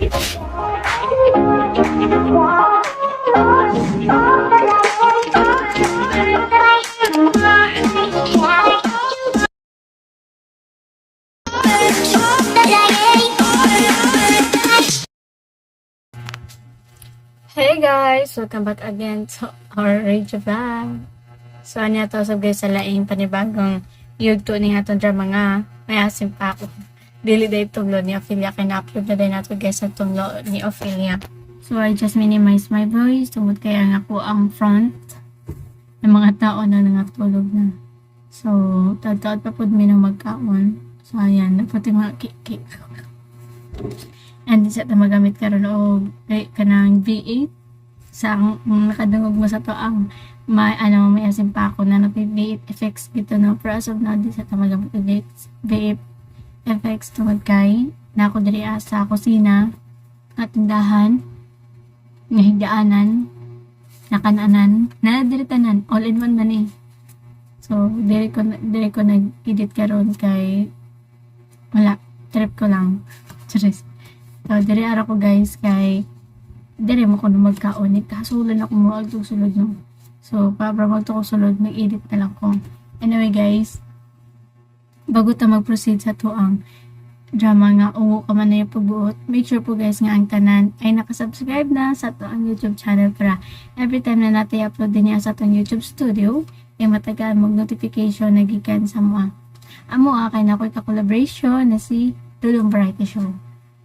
Hey guys! Welcome back again to our radio vlog. So, ano to sab guys sa laing panibagong yugto ni atong drama nga may asim pa ako. Dili day tunglo ni Ophelia kay na-upload na din nato guys sa tunglo ni Ophelia. So, I just minimize my voice tungod kaya nga ko ang front ng mga tao na nangatulog na. So, tagtaod pa po mi nang magkaon. So, ayan. Pati mga cake. And isa ta magamit karon og kanang V8 sa nakadungog mo sa to ang may asim pa ako na V8 effects dito no, pero as of now di sa ta magamit og V8 effects tungod kay na ako diri sa kusina at tindahan nga higdaanan nakananan na diri tanan all in one man eh. So diri ko nag-edit karon kay wala trip ko lang. Charis. So, diri ara ko guys kay diri mo ko magkaon kasulan ako mo ag sulod no. So, para magto ko sulod mag-edit na lang ko. Anyway guys, bago ta mag-proceed sa tuang drama nga ungo ka man na yung pagbuot, make sure po guys nga ang tanan ay nakasubscribe na sa tuang YouTube channel para every time na natin upload din niya sa tuang YouTube studio ay matagal mag-notification na gikan sa mga amo kay na ko'y ka-collaboration na si Dudong Variety Show.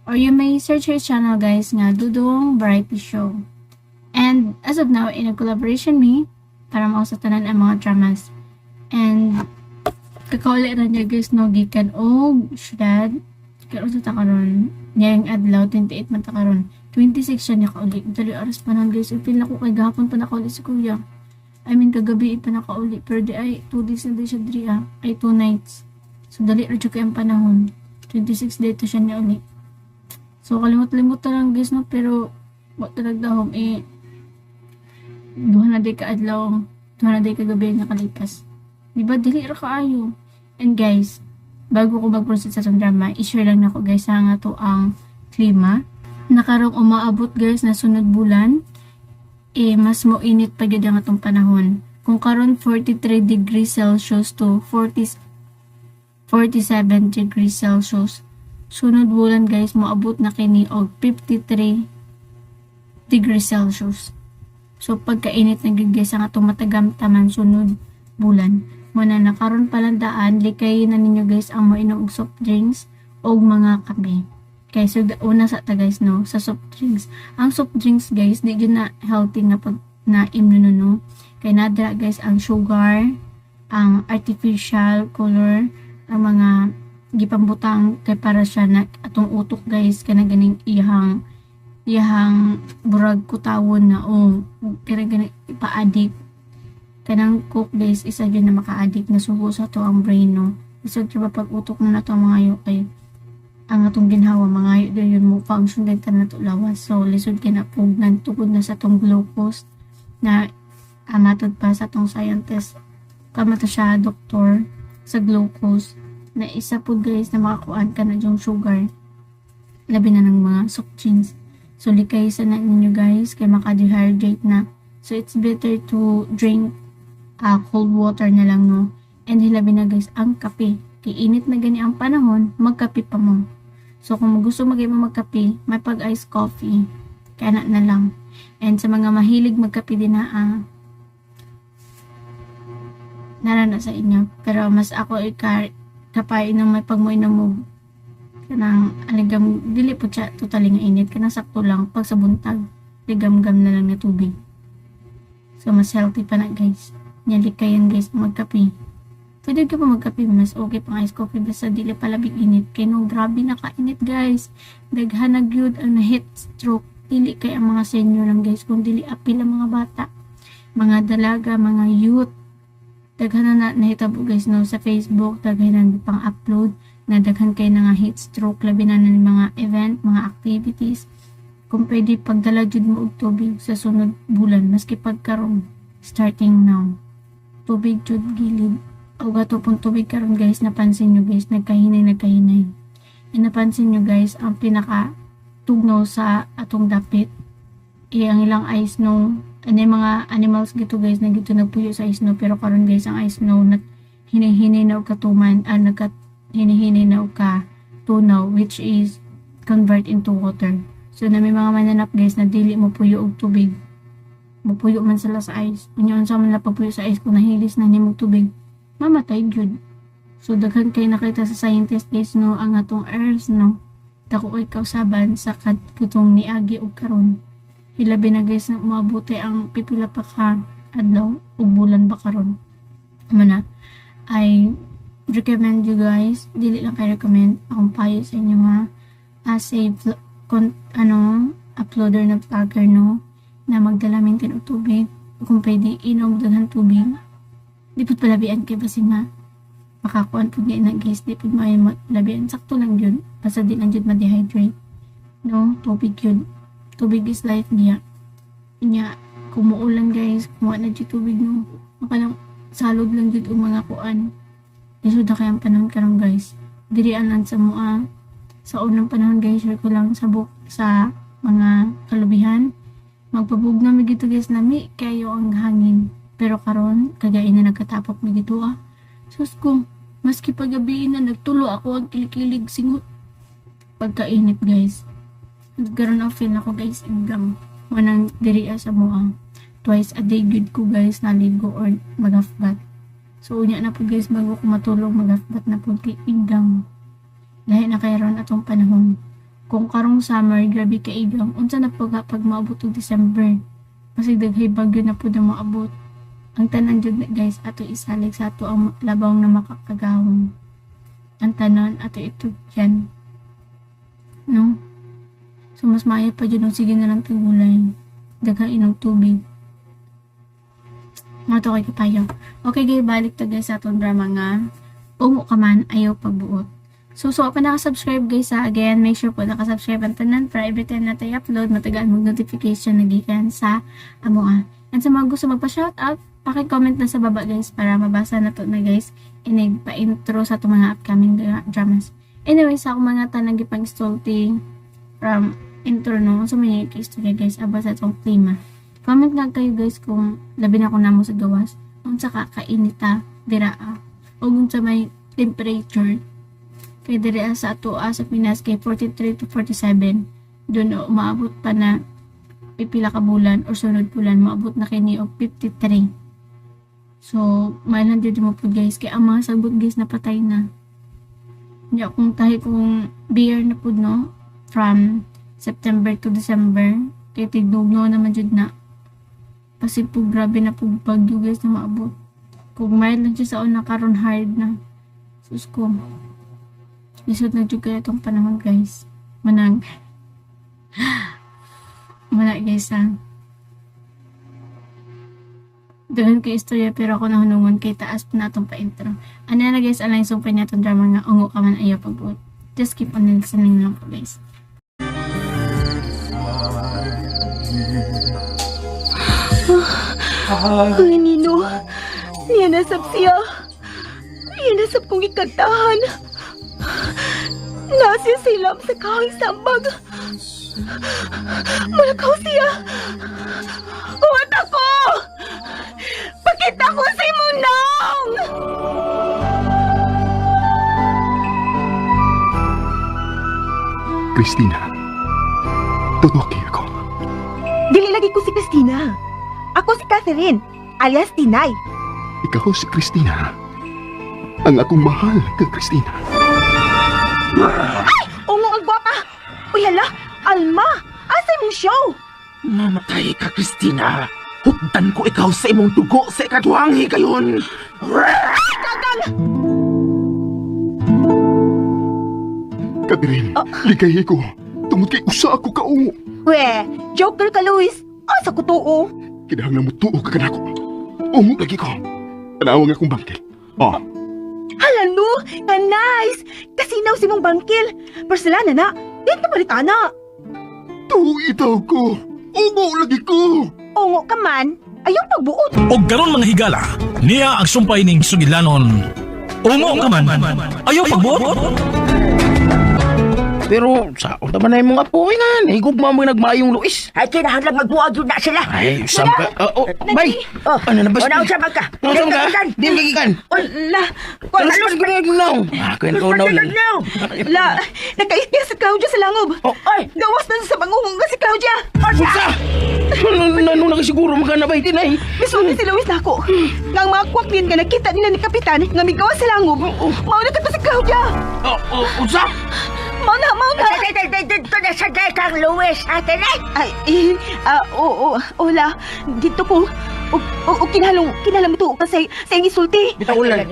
Or you may search her channel guys nga Dudong Variety Show. And as of now, in a collaboration me para mausatanan ang mga dramas. And kakauli ra niya guys no gikan og syudad karon sa takaron niyang adlaw 28 man takaron 26 siya niya kauli. Dali oras pa nang guys upil na ko kay gahapon pa nakauli si kuya. I mean kagabi pa nakauli pero di ay 2 days na di siya diri ay 2 nights. So dali ra jud kay ang panahon. 26 day to siya niya uli. So, kalimot-limot na lang guys, no? Pero, wag talaga dahom, duha na day kaadlaw, duha na day kagabi na kalipas. Diba, dili ra kaayo. And guys, bago ko mag-proceed sa itong drama, i-share lang nako guys, nga to ang klima. Nakarong umaabot guys na sunod bulan, mas mo init pa gyud ang atong panahon. Kung karon 43 degrees Celsius to 47 degrees Celsius, sunod bulan guys moabot na kini og 53 degrees Celsius. So pagkainit na gid guys ang atong matagamtaman sunod bulan. Muna na karon palandaan likay na ninyo guys ang moinom og soft drinks og mga kape. Kay so una sa ta guys no sa soft drinks. Ang soft drinks guys di gyud na healthy nga pag naim no. Kay nadra guys ang sugar, ang artificial color, ang mga gipambutang kay para siya na atong utok guys kana ganing iyahang burag kutawon na kana ganing ipa-addict kanang coke guys isa gyud na maka-addict na sugo sa to ang brain no. Isog ba pag utok na nato mga ayo kay ang atong ginhawa mga ayo dayon mo function din tan nato lawas. So lisod kay na pugnan tugod na sa tong glucose na amatod pa sa tong scientist kamato siya doktor sa glucose na isa po guys na makakuan ka na yung sugar labi na ng mga soft drinks. So likay sa na ninyo guys kay maka-dehydrate na. So it's better to drink cold water na lang no. And hilabi na guys ang kape kay init na gani ang panahon magkape pa mo. So kung gusto magkape may pag ice coffee kaya na lang. And sa mga mahilig magkape din na narana sa inyo pero mas ako kapay nang may pagmoinom mo kanang aligam dili po siya totally nga init kanang sakto lang pag sa buntag ligam-gam na lang na tubig. So mas healthy pa na guys. Nyalikayan guys magkape. Pwede ka pa magkape mas okay pang ice coffee basta dili palabig init kay no grabe na kainit guys. Daghan na gyud ang heat stroke dili kay ang mga senior lang guys kung dili apil ang mga bata, mga dalaga, mga youth. Daghan na nahitabo guys no sa Facebook, daghan na pang upload na daghan kay na nga heat stroke labi na ng mga event, mga activities. Kung pwede pagdala jud mo og tubig sa sunod bulan maski pagkaron starting now. Tubig jud gilid. O gato pong tubig karon guys napansin nyo guys nagkahinay. And napansin nyo guys ang pinaka tugnaw sa atong dapit. Ang ilang ice snow, ano yung mga animals gito guys na gito nagpuyo sa ice snow, pero karon guys ang ice snow hinihinay na og katuman, hinihinay na og ka tunaw, which is convert into water. So na may mga mananap guys na dili mo puyo og tubig, mapuyo man sila sa ice. Unya unsa man la pagpuyo sa ice kung nahilis na nimog tubig, mamatay gyud. So daghan kay nakita sa scientist guys no, ang atong earth no, dako kay kausaban sa katong niagi og karon. Hilabi na guys na mabuti ang pipila pa ka adlaw ug bulan ba karon. Mana I recommend you guys, dili lang kay recommend, akong payo sa inyo nga as a uploader na vlogger no, na magdala mintin og tubig, kung pwede inom daghan tubig. Di pud palabian kay basi nga makakuan pud nga na guys, di pud may labian, sakto lang yun, basta di lang yun ma-dehydrate no, tubig yun. Tubig is life niya. Inya, kung muulan guys, kumuha na dyan tubig no. Makalang salod lang dyan mga kuan. Isod na kayang panahon karon guys. Dirian lang sa mua. Sa unang panahon guys, share ko lang sa mga kalubihan. Magpabug na may gito guys nami, kayo ang hangin. Pero karon kagain na nagkatapok may gito Sus ko, maski pagabi na nagtulo ako ang kilig-kilig singot. Pagkainit guys. Nagkaroon na feel ako guys hanggang manang diriya sa mua. Twice a day good ko guys naligo or magafbat. So unya na po guys bago ko matulog magafbat na po kay igang. Lahi na kay ron atong panahon. Kung karong summer grabe ka igang, unsa na pag maabot og December. Kasi daghay bagyo na po na maabot. Ang tanan jud guys ato isalig sa ato ang labaw na makakagahom. Ang tanan ato ito yan. No? So, mas maya pa dyan, sige na lang tigulay. Daghang inog tubig. Mga to kay kapayo. Okay guys, balik ta guys sa atong drama nga. Ungo ka man, ayaw pagbuot. So pa nakasubscribe guys again, make sure po nakasubscribe ang tanan para every time na tayo upload, matagaan mag-notification na gikan sa amoa. And sa mga gusto magpa-shoutout, paki-comment na sa baba guys para mabasa na to na guys. Inig pa-intro sa itong mga upcoming dramas. Anyway, sa akong mga tanang gipang-stolting from intro no, so may istorya guys about sa itong klima. Comment nga kayo guys kung labi na ko namo sa gawas, unsa ka kainita diraa o unsa may temperature kay diraa sa ato sa Pinas kay 43 to 47 doon umaabot pa na pipila ka bulan or sunod bulan maabot na kini og 53. So mainland jud mo po guys kay ang mga sagbot guys napatay na. Nya kung tahi kung beer na pud no from September to December, kaya tigdugno naman jud na. Kasi po grabe na po bagyo guys na maabot. Kung mild lang siya sa una karon hard na. Sus ko. Lisod na jud kaya itong panahon guys. Manang. Guys Dagan kay istorya pero ako nahunungon kay taas pa na itong pa-intro. Ano na guys, alay sumpay na itong drama nga ungo ka man ayaw pagbuot. Just keep on listening lang po guys. Nino, niya nasab siya. Niya nasab kong ikantahan. Nasya silam sa kahang sambag. Malakaw siya. Huwag ako! Pakita ko sa imong naong! Christina, tutuki ako. Dili lagi ko si Christina. Ako si Catherine, alias Tinay. Ikaw si Christina. Ang akong mahal ka, Christina. Ay! Ungo ang gwapa! Uy hala! Alma! Asay mong show? Mamatay ka, Christina. Hugdan ko ikaw sa imong dugo sa ikaduhang higayon. Catherine, ligay ko. Tungod kay usa ako kaungo. We, joker ka, Luis. Asa ko tuo? Kinahanglan mo tuo ka kanako. Ungo lagi ko. Tanawang akong bangkil. Oh, Hala no, ka nice. Kasinaw si mong bangkil. Persala na na. Dito balitana. tuwi daw ko. Ungo lagi ko. Ongo ka man. Ayaw pagbuot. Og karon mga higala, niya ang sumpay ning sugilanon. Ungo ka man, ayaw pagbuot. Pero sa o naman na yung mga apo nga, nahigugma mo nagmayong Luis. Ay, kinahanglan magbuwag yun na sila. Ay, samba. Bay! Oh, Ano na ba? Una sa magka. Ano ka? Di magigikan. La, Ano sa gagnaw? Kaya ko na ulan. la, nakaipis si Claudia sa langob. Oh, Ay! Gawas na sa bangungon nga si Claudia. Unsa? Ano na kasiguro magana ba itin ay? Misulti si Luis nako. Nga ang mga kwaklin nga nakita nila ni Kapitan nga may gawas sa langob. Mao na kato si Claudia. Unsa? Mao na. Dito na sa day kang Luis, ate na. Ay, oo, la. Dito ko. O kinhalong ito kasi sa iyong isulti. Bitaw ulan,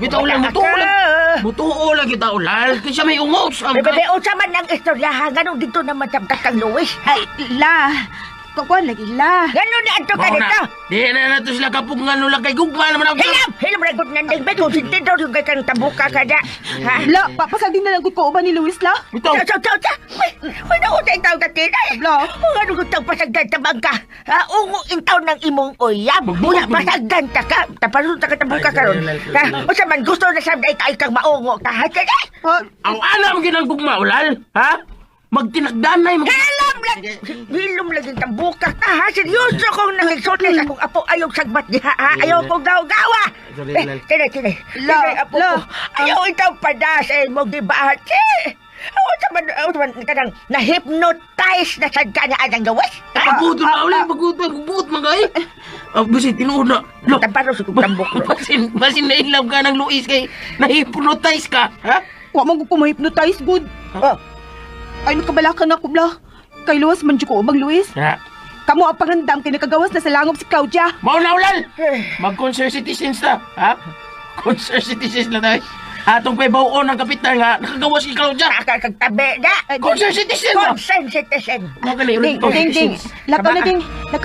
Butuo lang kita ulan. Kasi may ungos. Bebe, o sa man ang istoryahan, ganun dito naman sabtas kang Luis. Ay, la. Kukuan lagi, la. Ganun na ato ka dito. Di na nato sila kapungan nula kay gugma naman ako. Hilam regot nandang bet, kung sintido yung kay kang tabuka ka da. Ha? La, papasagin na lang ko ba ni Luis, la? Bitaw. Uy, nautay tao ka tinay. La. Kung ano kung tang pasagdan tabang ka, ungo intaw ng imong uyab. Muna pasagdan ta ka, tapasun ta ka tabuka ka ron. O sa man gusto na sabday ka ikang maungo ka, ha? Ang alam ginang gugma ulal, ha? Magtinagdanay mo. Hilom lagi ang buka ka, ha? Seryoso kong nangisotes akong apo ayaw sagbat niya, ha? Ayaw kong gawa-gawa. Tine. La, Apo ko. Ayaw ikaw padasay mo, di ba? Ako naman kanang na-hypnotize na sad ka na anang gawas. Paguto na ulay, paguto magay. Basi tinuod na. Look, Taparo sa kutambok mo. basin na inlove ka ng Luis kay na-hypnotize ka, ha? Wa man ko ma-hypnotize, good. Oh, Ay, nakabalakan ako, bla. Kay Luis man dyan ko, bang Luis? Ha? Kamu ang parandam kay nakagawas na sa langob si Claudia. Mau na ulal! Mag-concert citizens na, ha? Concert citizens na tayo. Atong pa'y bawon ng kapitan nga, nakagawas si Claudia. nakakagtabi na. Concert citizen na! Consent citizen. Mga gali, ulit Ding. Lakaw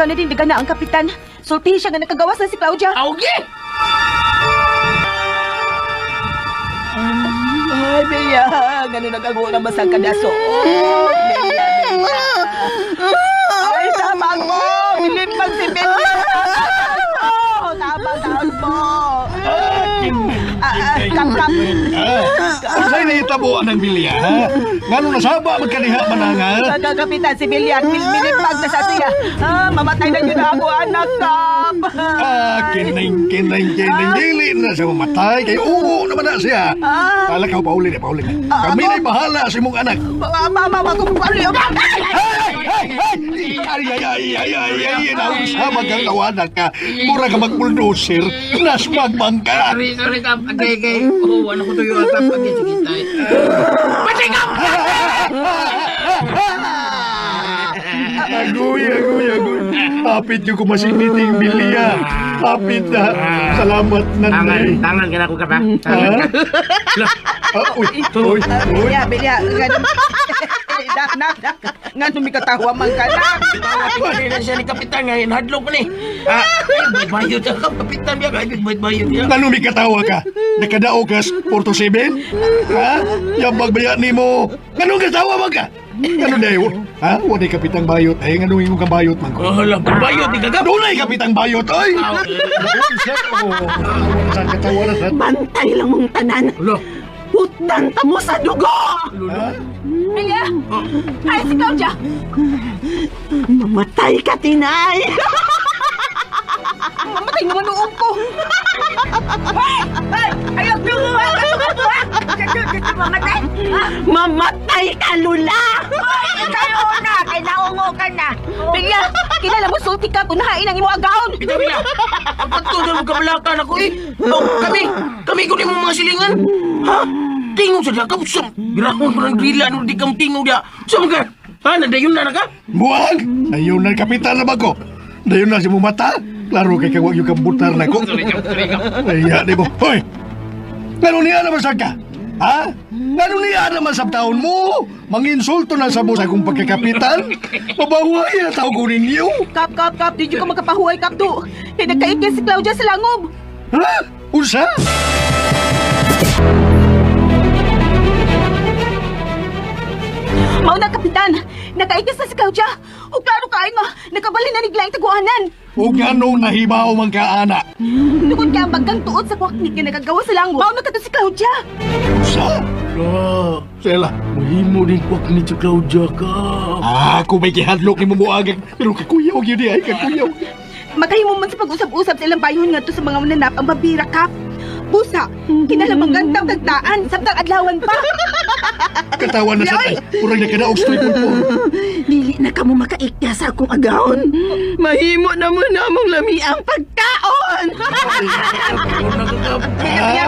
na ding, daga na ang kapitan. Sultihin siya nga nakagawas na si Claudia. Augie! Ay, Bea, gano'n nagagawa na basag ka daso. Ay, tabang mo! Milimpag si Bea! Tabang mo! Kap. Sa'yo na itabuan ng bilya, ha? Ngano nasaba magkaniha mananga? Kapitan si Bea, milimpag na sa siya. Mamatay na yun ako, anak, Kap. Kining. Dili na siya mamatay. Kay uho naman na siya. Kala ka, pauli na. Kami na'y bahala sa imong anak. Mama ko po kali. Ay, nausama kang kawanan ka. Mura ka mag-bulldozer. Nasmag bang ka. Sorry, Kap. Agay. Oh, ano ko to yung atap. Agay, sige tayo. Patay, Kap! Agoy. Hapit yung kumasiniting bilya. Hapit na. Salamat, nanay. Tangan ka na ko, Kap, ha? Uy. Bea, nga tumikatawa man ka na. Pwede na siya ni Kapitan nga, inhadlok ko ni. Bayot ka, Kapitan niya, bayot niya. Ngano may katawa ka? Nakadao ka 4-7? Ha? Yung pagbaya ni mo. Ngano katawa man ka? Ngano dayo? Ha? Wala kapitang bayot. Ay, ngano yung kang bayot man ko? Alam, bayot ni Kagap. Doon ay kapitang bayot, ay! Saan katawa na sa... Bantay lang mong tanan. Alo. Hutdan ta mo sa dugo! Ha? Bea! Ay, si Claudia! Mamatay ka, tinay! Mamatay naman noong ko! Ayaw tumuha! Dito mamatay! Mamatay ka, Lula! Ikaw na! Kay naungo ka na! Bea! Kilala mo, sulti ka kung nahain ang imo agaon! Bila. Ang pagtudol mo kabalakan ako eh. Oh, kami ko ni mga silingan. Ha? Tingo sa dakap. Birahon ko ng grila nung di kang tingo dia. Saan ka? Ha? Nadayon na ka? Buwag! Ayun na kapitan na ba ko? Dayon na si mo mata. Klaro kay kawag yung kambutar na ko. Ay, di mo. Hoy! Ngano niya naman sa ka? Ha? Ngano niya naman sa taon mo? Manginsulto na sa busa kong pagkakapitan? Mabaway na tao ko ninyo. Kap, di ka magkapahuay, Kap, do! Nagkaikis si Claudia sa langob! Ha? Unsa? Mauna, Kapitan! Nakaikis na si Claudia! O klaro kain nga, nakabali na nigla yung taguanan! O ganong nahibaw man ka, anak? Tungkol ka ang baggang tuod sa kwaknik na nagagawa sa langob! Mauna ka to si Claudia! Unsa? Stella. Mahimo din ko ni si Claudia ka. Ako may kihadlok ni Mumuagag. Pero kakuyaw yun ay, kakuyaw. Magahimo man sa pag-usap-usap sa ilang bayhon nga to sa mga mananap ang mabira kap. Busa, kinalabang gantang tagtaan, samtang adlawan pa. Katawan na sa tay. Kurang na kadaog stoy po. Dili na kamo makaikya sa akong agahon. Mahimo na mo namang lami ang pagkaon.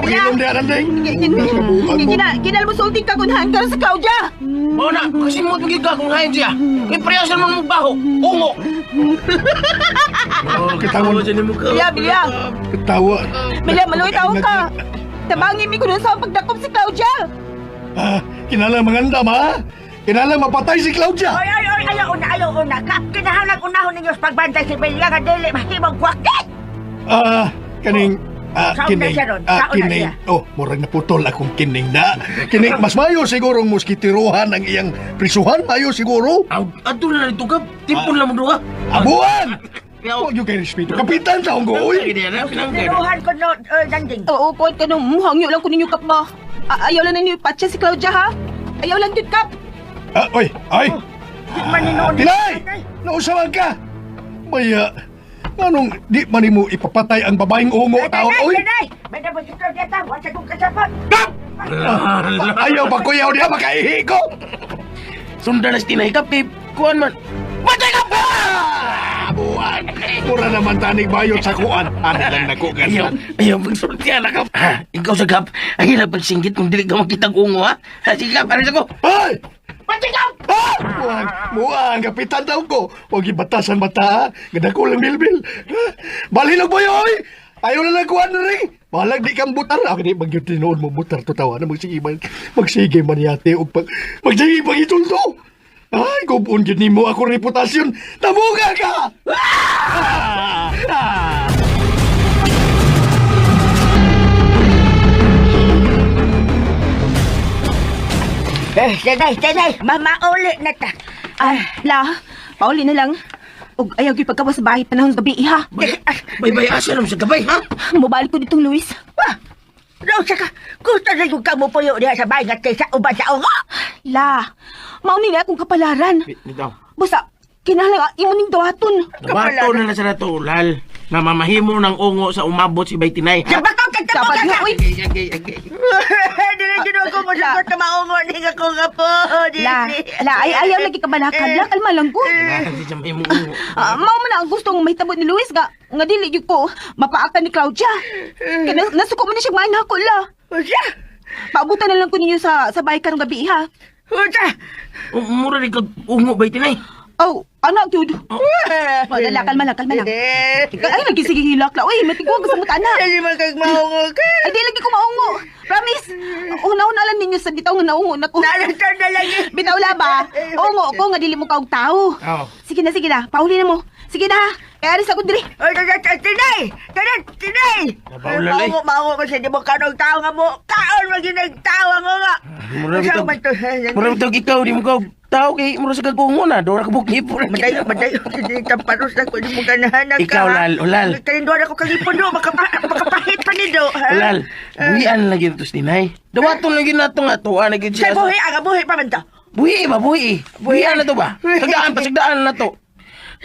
Pag-inom di anan day. Kinalmusulting ka kunhaan ka sa Claudia. Mao na, kasi mo pagiging kung hain siya. May preyasan mo mong baho. Ungo. Katawan. Bilya. Katawan. Bilya, maluwi tao ka. Tabangin mi ko doon sa pagdakop si Claudia. Kinalang mangandam ha? Kinalang mapatay si Claudia. Oy, ayaw una. Kap, kinahanglan unahon ninyo sa pagbantay si Belia nga dili mahimong kwakit. Kaning Saon na siya ron? Saon na kining siya? murag naputol akong kining na. Kining mas mayo siguro moskitiruhan ang iyang prisuhan, mayo siguro. Ato na nito ka. Tipon lang mo doon ka. Abuan! Huwag yung kay respeto. Kapitan sa ko, uy! Tinuhan ko no, Danding. Oo, kuwan ka nung hangyo lang ko ninyo kap mo. Ayaw lang ninyo ipatcha si Claudia ha. Ayaw lang yun kap. Oy! Ay! Tilay! Tinay! Nausawan ka! Maya, anong di man mo ipapatay ang babaeng ungo taon, oy? Tinay! May dapat si Claudia ta, wala sa kong kasapot. Ayaw ba kuyaw niya makaihi ko? Sundan na si Tinay ka, Pip. Kuhan man. Matay ka pa! Buwan! Mura naman tanig bayot sa kuan. Ano lang nako Ayaw, magsultihan na, Kap. Ikaw sa Kap, ay hirap magsinggit kung dili ka makitang ungo, ha? Sige, Kap, aris ako. Ay! Matay ka! Buwan, kapitan daw ko. Huwag ibatasan mata, ha? Ganda ko lang bilbil. Balhinog mo yoy! Ayaw na nagkuhan na rin. Mahalag di kang butar. Ako di magyot tinoon mo butar to tawa na magsige man yate o magsige pang itulto. Ay, kubun yun ni mo ako reputasyon. Tabuga ka! Tinay, mamauli na ta. Pauli na lang. Og ayaw gyud pagkawas sa bahay panahon gabi ha. Bay-bay, asa naman sa gabay, ha? Mobalik ko ditong Luis. Rosa ka, gusto na yung kamo puyo diha sa bahay nga sa uban sa ungo. Mauni na akong kapalaran. Bitaw. Busa, kinahanglan imo ning dawaton. Bato na sa nato, Lal. Na mamahimo ng ungo sa umabot si Bay Tinay. Sa bakong Dapat nga, uy. Dili gid ako mo sagot na maungo ni nga ko nga po. Ayaw lagi kabalakan. Kalma lang ko. Kasi siya may ungo. Mao man ang gusto ng mahitabo ni Luis nga dili gyud ko mapaakan ni Claudia. Kaya nasuko mo na siya maanak ko la. Usa? Paabutan na lang ko ninyo sa bahay karong gabi ha. Usa? Mura rin ka ungo, Bay Tinay. Oh, anak gyud. Wala kalma lang. Ay lagi sige hilak la. Uy, matigwag sa muta na. Dili man kag maungo ka. Ay di lagi ko maungo. Promise. Una-una lang ninyo sa bitaw nga naungo na ko. Nalatar na lagi. Bitaw la ba? Ungo ko nga dili mo kaog tao. Oo. Sige na. Pauli na mo. Sige na ha. Kaya aris ako diri. Tinay! Nabaulal, eh. Maungo ko siya, di mo kanong tao nga mo. Kaon maginag tao nga nga. Mura bitog ikaw, di mo ka tao kay mura sa kagungo na. Dora ka bukip. Madayo. Hindi tamparos na ko, di mo ganahan ka. Ikaw, Lal. Kalindora ko kagipon do, makapahit pa ni do. Lal, buhian lagi ito si Tinay. Dawaton lagi na ito nga to. Lagi Sa siya buhi pa man to. Buhi. Buhian na to ba? Sagdaan na to.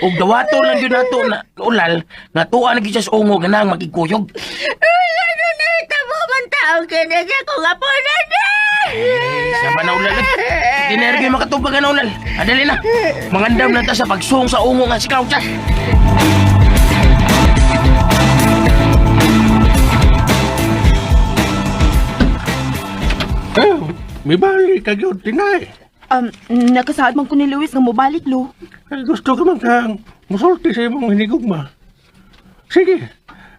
Og dawato lang yun nato na ulal nga tuwa na siya sa ungo ganang magkikuyog. Ano na itabo man tao kinagya ko nga po na na. Sama na ulal. Dinergy makatubag na ulal. Adali na. Mangandam na ta sa pagsung sa ungo nga si Claudia. May balik ka yun, Tinay. Nakasaad man ko ni Luis nga mobalik lo. Gusto ka man kang musulti sa imong hinigugma. Sige,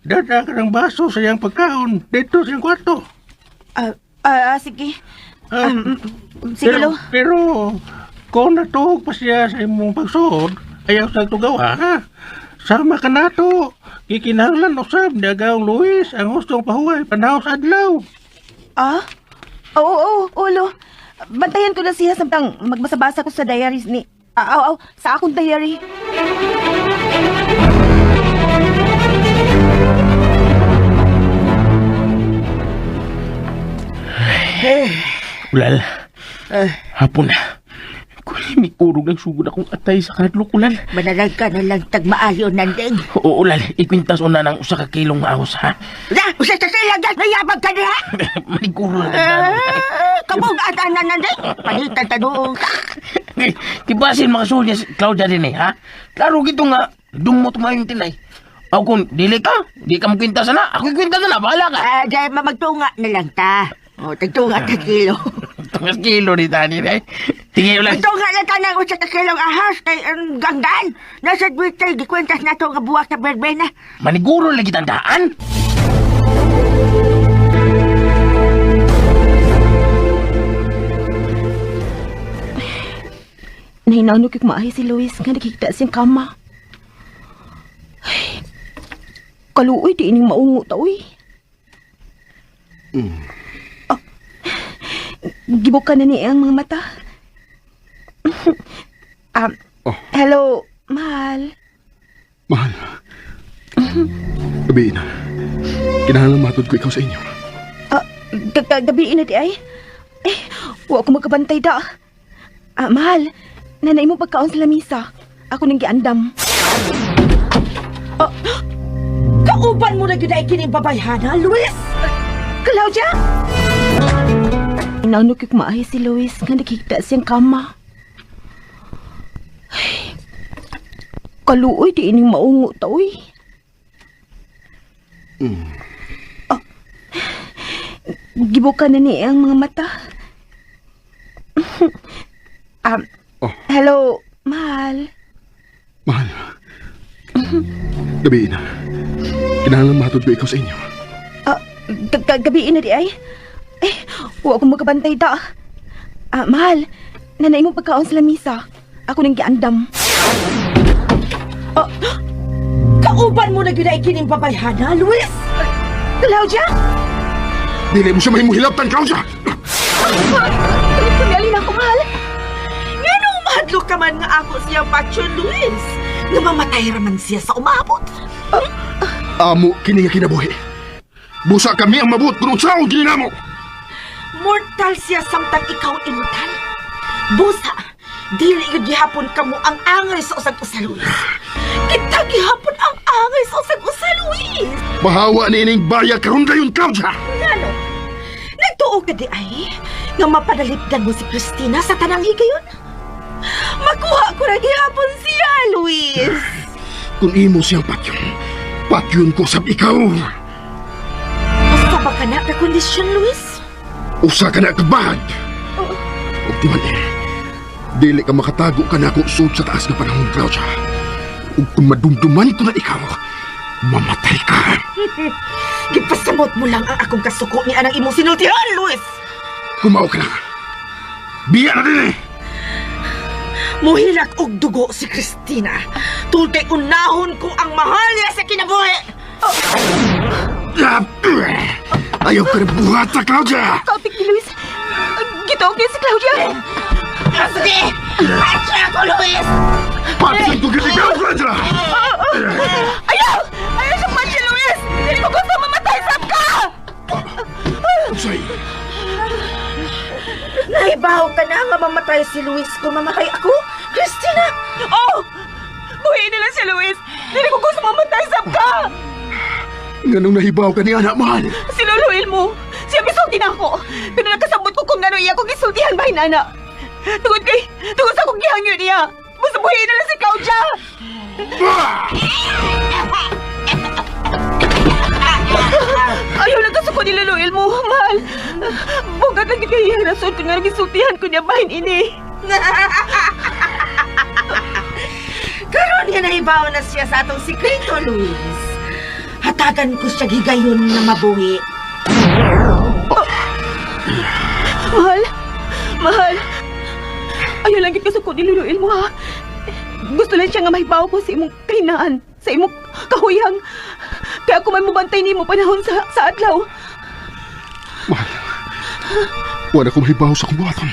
dada ka ng baso sa iyang pagkaon dito sa iyang kwarto. Sige. Sige lo. Pero, kung natuhog pa siya sa imong pagsuod, ayaw sa tugawa, ha? Sama ka na to. Kikinahanglan usab ni Agaong Luis ang hustong pahuway panahon sa adlaw. Oo, lo. Bantayan ko na siya samtang magbasa-basa ko sa diaries ni... sa akong diary. Ulal, Hapon na. Kuy, may kurog ng sugod akong atay sa kadlok, ulal. Manalag ka na lang tagmaayo, Nandeng. Oo, ulal. Ikwintas una ng usa ka kilong ahos, ha? Na, usa sa silang yan, mayabag ka niya! Maliguro na ganda. Kabugatan na, Nandeng. Panitan tanong ka. Kibasin mga sulya si Claudia din, ha? Klaro gito nga, dumot mo yung tinay. Ako kung dili ka, di ka makwintas na. Ako ikwintas na, bahala ka. Dahil mamagtunga na lang ta. O, tagtunga ta kilo. Tungas kilo ni Tani, eh. Tingin ulan. Tagtunga na ta ng usa ka kilong ahas kay ganggan. Nasa Twitter, gikwentas na ito nga buwak sa berbena. Maniguro lagi tandaan. Nahinano kay kumaahi si Luis nga nakikita siyang kama. Ay, kaluoy di ining maungo ta, uy. Ah, gibukan na niya ang mga mata. Hello, mahal. Mahal. Gabi na. Kinahanglan matod ko ikaw sa inyo. Gabiin na di ay. Wa ko magkabantay da. Mahal, nanay mo pagkaon sa lamisa. Ako nang giandam. Kauban mo na yun ay kining babayhana, Luis! Claudia! Inaano kay kumaahi si Luis nga nakikita siyang kama. Ay, kaluoy di ining maungo ta, uy. Gibukan na niya ang mga mata. Hello, mahal. Mahal. Gabi na. Kinahanglan matod ko ikaw sa inyo. Gabiin na di ay. Huwag akong magkabantay da. Mahal, nanay mo pagkaon sa lamisa. Ako nang giandam. Kauban mo na yun ay kining babayhana, Luis! Claudia! Dili mo siya mahimuhilaptan, Claudia! Kunyali na ako, mahal. Nganong mahadlok ka man nga ako siya, Pacho Luis? Nga mamatay raman siya sa umabot. Amo, kini nga kinabuhi. Busa kami ang mabut kung saan ginamo. Mortal siya samtang ikaw imutan. Busa, dili yun gihapon ka mo ang angay sa usag-usa, Luis. Kita gihapon ang angay sa usag-usa, Luis. Mahawa ni ining bayag karon dayon, Claudia. Ngano? Nagtuo ka di ay nga mapadalipdan mo si Christina sa tanang higayon? Makuha ko na gihapon siya, Luis. Kung imo siyang patyon ko sab ikaw. Basta ba ka na kondisyon, Luis? Usa ka na kabahag. O di man dili ka makatago ka na kung sud sa taas nga panahon, Claudia. Ug kung madumduman ko na ikaw, mamatay ka. Gipasamot mo lang ang akong kasuko ni anang imong sinultihan, Luis. Kumao ka na. Biya na din eh. Muhilak og dugo si Christina. Tungod kay unahon ko ang mahal niya sa kinabuhi. Ayaw ka rin buhata, Claudia. Kapit ni Luis. Gitawag niya si Claudia. Sige! Atya ako, Luis! Patyon ko gini ka, Claudia. Ayaw! Ayaw siya man si Luis! Hindi ko gusto mamatay sa ka! Usay. Naibaw ka na nga mamatay si Luis kung mamatay ako, Christina! Oh! Buhiin nila si Luis! Hindi ko gusto mamatay sa ka! Nganong nahibaw ka ni anak, mahal? Sinuluil mo! Siya bisulti na ako! Pero nakasabot ko kung gano'n iya kong isultihan ba hinana! Tungod sa akong gihangyo niya! Basta buhiin nila si Claudia! Ayaw na kasuko ni Luluil mo, mahal! Bugat lang kaya rason kung nga nagisultihan ko niya bahin ini! Karon nga naibaw na siya sa atong sikreto, Luis. Hatagan ko siya gigayon na mabuhi. Mahal! Mahal! Ayaw lang kasuko ni Luluil mo, ha? Gusto lang siya nga mahibaw ko sa imong kahinaan, sa imong kahuyang. Kaya ako man mubantay ni mo panahon sa adlaw. Mahal, wala ko mahibaw sa kumbuhaton.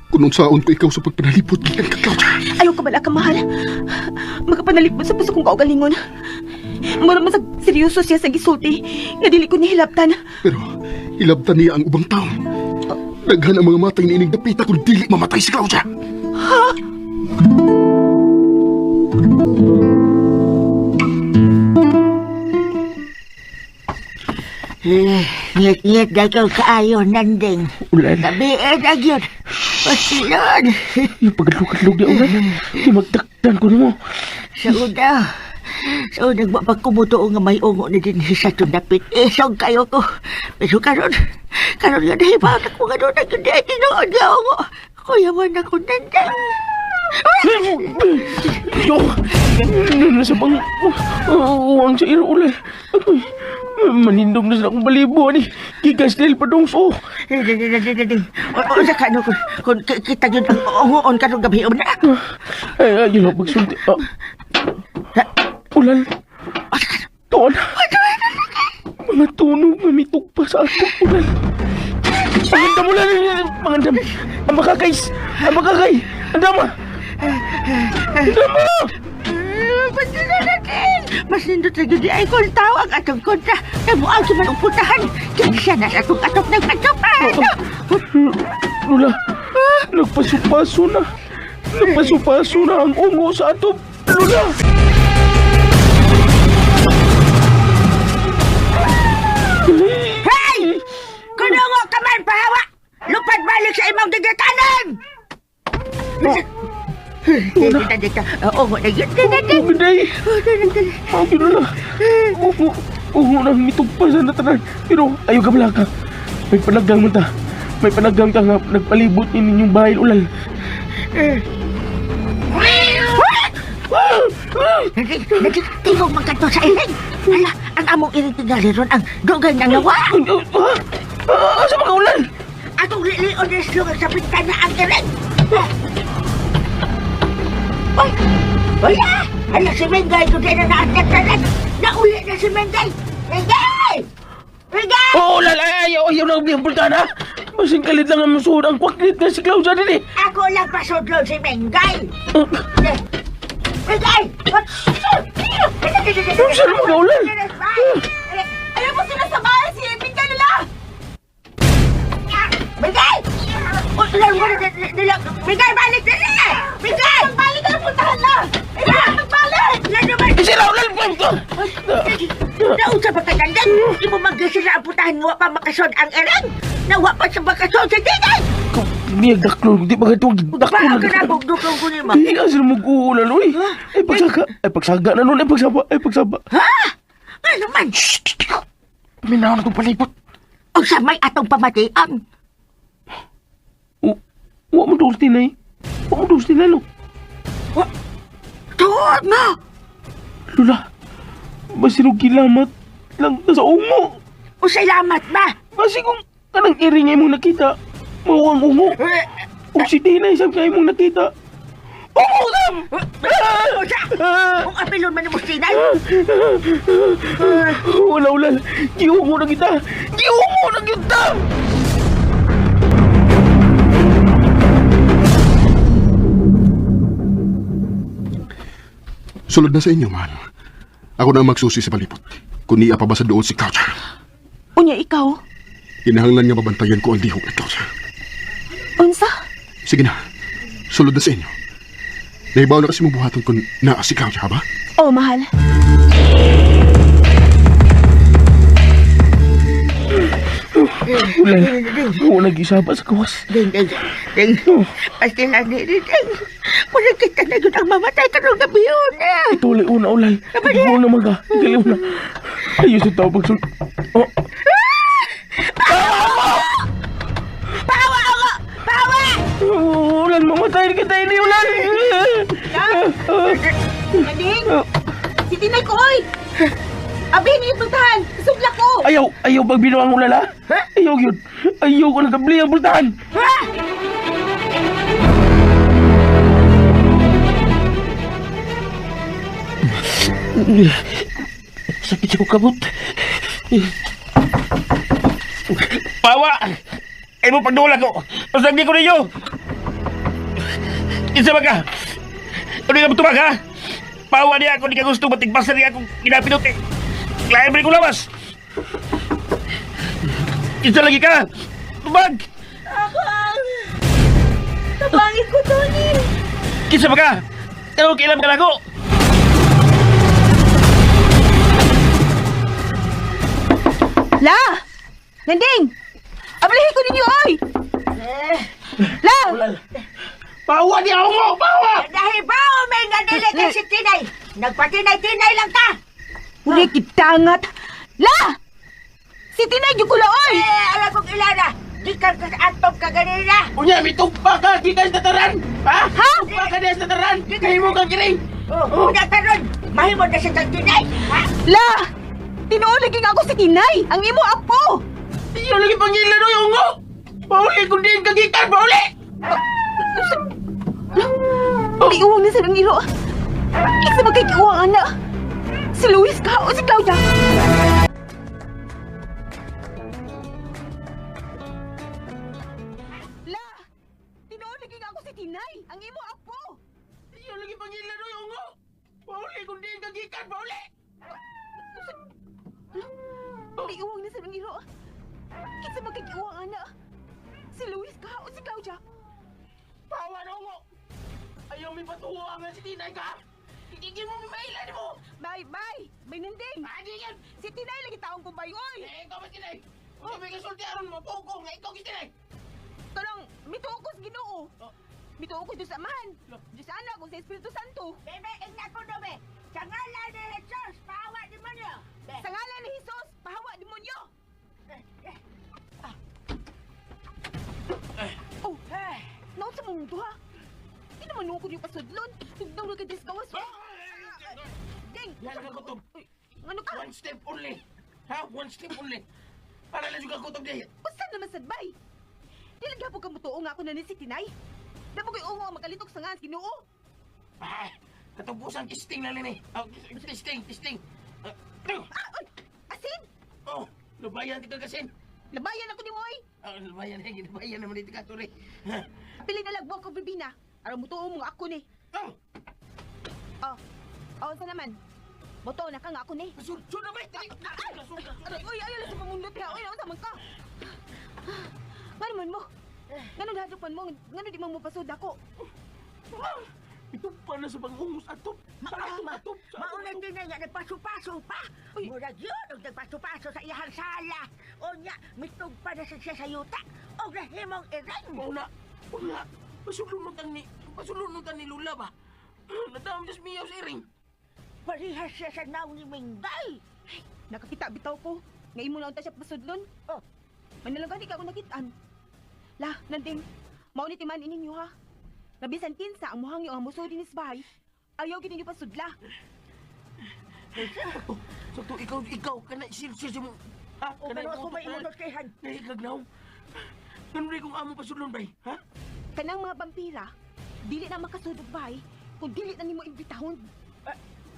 Kung saon ko ikaw sa pagpanalipot, gikan ka, Claudia. Ayaw ka bala ka, mahal. Magkapanalipot sa puso kong kaugalingon. Mura man sa seryoso siya sa gisulti, nga dili ko nihilaptan. Pero ilabtan niya ang ubang tao. Daghan ang mga matay na ining dapita kung dili mamatay si Claudia. Ngit-ngit na ko kaayo, Nanding. Ulan. Gabiin na yun. Pasilod. Yung pagkadlug-kadlug niya, Ulan. Yung magdakdan ko mo. Sa una, magpapagkumuto nga may ungo na din sa tunapit. Isog kayo ko. Pero karon nga nahibaw na ko nga doon ang hindi tinoon nga ungo. Kuya man ako, Nanding. Yo! Nasa bang uwang sa iro, Ulan. Manindong na sa akong balibo ni Gigas del Padongso. O sa kano kung kita yun ang ungoon karong gabi na. Ay, yun ang pagsulti. Ulan. Tuon. Mga tunog na mitok pa sa ato, Ulan. Pangandam, Ulan. Pangandam. Ang makakays. Ang makakay. Andama. Andama. Basta na natin. Mas nindot na yun ay kung tawag atong kontra. Na mo ang sumanuputahan. Kaya siya na atong atok ng katupan. Lula, nagpasupaso na. Nagpasupaso na ang ungo sa ato. Lula. Hey! Kunungo ka man, pahawa! Lupad balik sa imong digatanan! Dito. Ungo na yun. Ang gaday. Ang ginula. Ungo na mitugpa sa natanan. Pero ayaw ka malaka. May panagang mo ta. May panagang ka nga nagpalibot ni ninyong bahay, Ulal. Tingog magkanto sa iring. Hala, ang among iring tingali ron ang dugay ng nawa. Asa mga Ulal? Atong lilion na slungan sa pintana ang iring. Oy! Oy! Hala, si Mengay ko din na naatatanan. Nauli na si Mengay. Mengay! Mengay! Oo, Ulal. Ayaw na ang bultana. Masing kalit lang ang masuod ang kwaklit na si Claudia din eh. Ako lang pasudlod si Mengay. Mengay! Saan mo ka, Ulal? Ayaw mo sinasabahan si Mengay nila! Mengay! Mengay, balik na niya! Mengay! Magbalik ka na puntahan na! Magbalik! Sila, Ulal! Naunsa ba ka nandan? Di mo mag-gisi na ang putahan nga pa makasod ang erang? Nawa pa sa makasod sa digay! Niyag daklo, di ba ito daklo Paano na ka na bugdukong ko ni mo? Hindi ka sila mag-uulan, uy. Ay, pagsaga na nun, ay pagsaba. Ha? Nga naman? Minaw na itong palipot. O sa may atong pamatian? Huwag mo doon tinay. Huwag mo doon tinay, no? Tuwag na! Lula, basinog kilamat lang na sa ungo. O salamat ba? Kasi kung kanang iringay mong nakita, mawang ungo. O si tinay, sabi kayo mong nakita. Ungo, Sam! Kung apelon man mo sinay? Wala, Ulal. Giungo na kita. Giungo na kita! Sulod na sa inyo, man. Ako na ang magsusi sa palipot. Kung niya pa ba sa doon si Claudia. Unya ikaw? Kinahanglan nga mabantayan ko ang lihok ni Claudia. Unsa? Sige na. Sulod na sa inyo. Nahibaw na kasi mong buhaton kung naa si Claudia, ha ba? Oh, mahal. Ulal, ako nag-isaba sa kawas. Ding. Pasti lang din. Wala kita na yun ang mamatay karong gabi yun. Ituloy una, Ulal. Ikaw na maga. Ikaw na. Ayos na tao pagsul... Oh. Pawa ako! Pawa! Ulal, mamatay kita ini, Ulal. Mading! Si Tinay ko, oy! Abihin niyo puntahan! Sugla ko! Ayaw pagbinaw ang Ulal, ha? Ayaw yun. Ayaw ko nagabli ang bultahan. Ha? Sakit sa kabut. Pawa! Ay mo pagdula ko. Pasagdi ko ninyo. Isa ba ka? Ano yung tumag, ha? Pawa niya ako, di ka gusto matigpasan niya akong pinapinot eh. Lain balik ko lawas. Isa lagi ka. Tumag! Ako Tabangi ko, Tony. Kinsa ba ka? Pero kailan ka na ako? La! Nanding! Abalahin ko ninyo, oy! La! Bawa di ako mo! Bawa! Dahil ba may nadili kay si Tinay? Nagpatinay-tinay lang ka. Uli kitangat! La! Si Tinay Jukula, oy! Alam kong ilana. Di ka atog ka ganila. Unya, may tugpa ka! Di ka sa tataran! Ha? Tugpa ka di sa tataran! Kahi mo kang kiring! Una ka ron. Mahimod na siya kang Tinay. Ha? La! Tinuuligin ako si Tinay! Ang imo apo! Iyo lagi pangilan o yung ngo! Pauli kung diin kagikan! Pauli! Iuwang na sa nangiro. Isa magkakiuwang anak. Si Luis ka o si Claudia? La! Tinuuligin ako si Tinay! Ang imo apo! Iyo lagi pangilan o yung ngo! Pauli kung diin kagikan! Pauli! Iuwang na sa nangiro. Isa magkakiuwang anak. Si Luis ka o si Claudia? Bawa na ngo! Ayaw may patuwa nga si Tinay ka! Itigil mo may mailan mo! Bye, bye! May nanding! Adigan! Si Tinay lagi taong kumbayoy! Ikaw ba Tinay? Kung may kasulti aron mo, pugo nga ikaw Tinay! Tanong, mituokos Ginoo. Mituokos Diyos Amahan. Diyos Anak o sa Espiritu Santo. Bebe, ingnan ko dobe. Sa ngalan ni Jesus, pahawa di mo niyo. Sa ngalan ni Jesus, pahawa demonyo. Oh, naon sa mong duha? Di naman ako yung pasudlon. Tugnaw na ka Diyos gawas. Ding! Yan ang kutob! Ano ka? One step only! Ha? One step only! Para lang yung kutob niya! Basta naman sadbay. Di lang gapon ka mutuo nga ako na ni si Tinay. Dapat ko'y ungo ang makalitok sa nga Ginoo. Ah! Katapusan kisting na rin eh! Kisting! Ay! Asin! Oh! Lubayan kita kasin! Labayan ako ni Moy. Lubayan naman ito ka, Tori! Pili na lagwang ko, Bibina. Araw mutuo mo nga ako ni. Oh! Oh, sa naman. Mutuo na ka nga ako ni. Sun na ba? Aray, uy, ayaw lang sa pamundot ka. Uy, ano man ka? Nga naman mo. Nga nang hadapan mo. Nga nang di mo pasod ako. Ito pa na sa pangungos atop! Atop! Maunang din na nga, nagpaso-paso pa. Murag yun, og nagpaso-paso sa iyang sala. O niya, mitog pa na siya sa yuta. O nahimong iring. Una! Pasulunod ni Lula ba? Nadam Diyos miyaw sa iring! Parihas siya sa naw ni Mingday. Nakakita bitaw ko. Nga imo na unta siya pasudlon. Oh. Manalangani ka ako nakitaan. La, nanding. Maunit iman ininyo ha. Nabisan kinsa ang muhang yung amuso din isbahay. Ayaw gini niyo pasudla. Sakto, ikaw, kana sir mo. Ha? O pero ako may imunod kay Han. Nahigagnaw. Ganun rin kung amo pasulon ba ha? Kanang mga vampira, dili na makasudog bay kung dili na nimo imbitahon.